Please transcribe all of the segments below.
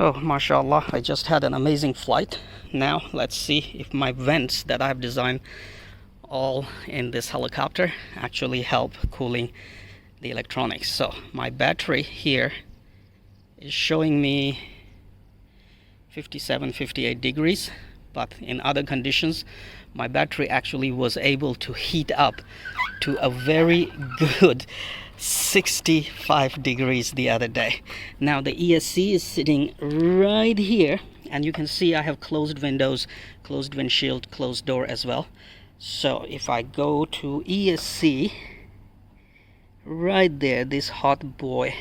So mashallah, I just had an amazing flight. Now let's see if my vents that I've designed all in this helicopter actually help cooling the electronics. So my battery here is showing me 57-58 degrees, but in other conditions my battery actually was able to heat up to a very good 65 degrees the other day. Now the ESC is sitting right here, and you can see I have closed windows, closed windshield, closed door as well. So if I go to ESC right there, this hot boy,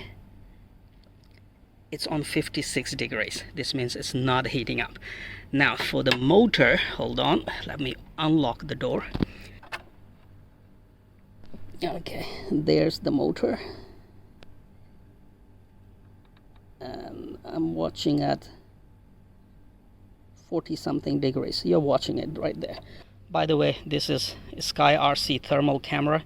it's on 56 degrees. This means it's not heating up. Now for the motor, hold on, let me unlock the door. Okay, there's the motor, and I'm watching at 40 something degrees. You're watching it right there. By the way, this is Sky RC thermal camera,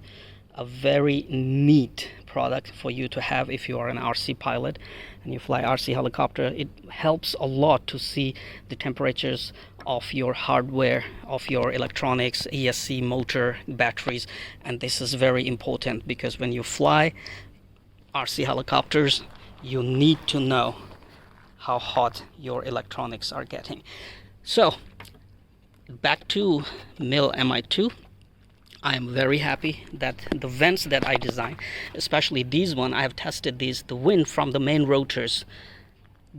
a very neat product for you to have if you are an RC pilot and you fly RC helicopter. It helps a lot to see the temperatures of your hardware, of your electronics, ESC, motor, batteries, and this is very important because when you fly RC helicopters, you need to know how hot your electronics are getting. So back to Mi-2. I am very happy that the vents that I designed, especially these one, I have tested these, the wind from the main rotors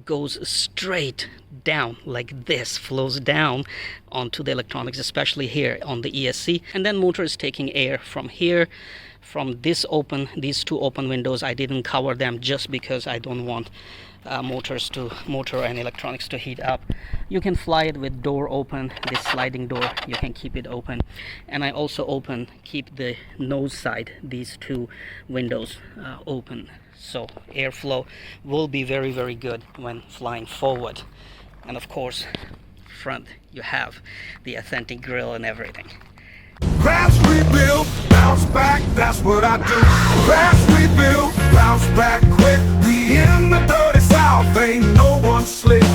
goes straight down like this, flows down onto the electronics, especially here on the ESC, and then motor is taking air from here, from this open, these two open windows. I didn't cover them just because I don't want motor and electronics to heat up. You can fly it with door open, this sliding door, you can keep it open, and I also keep the nose side, these two windows open, so airflow will be very, very good when flying forward. And of course front you have the authentic grille and everything. Crash, rebuild, bounce back, that's what I do. Crash, rebuild, bounce back.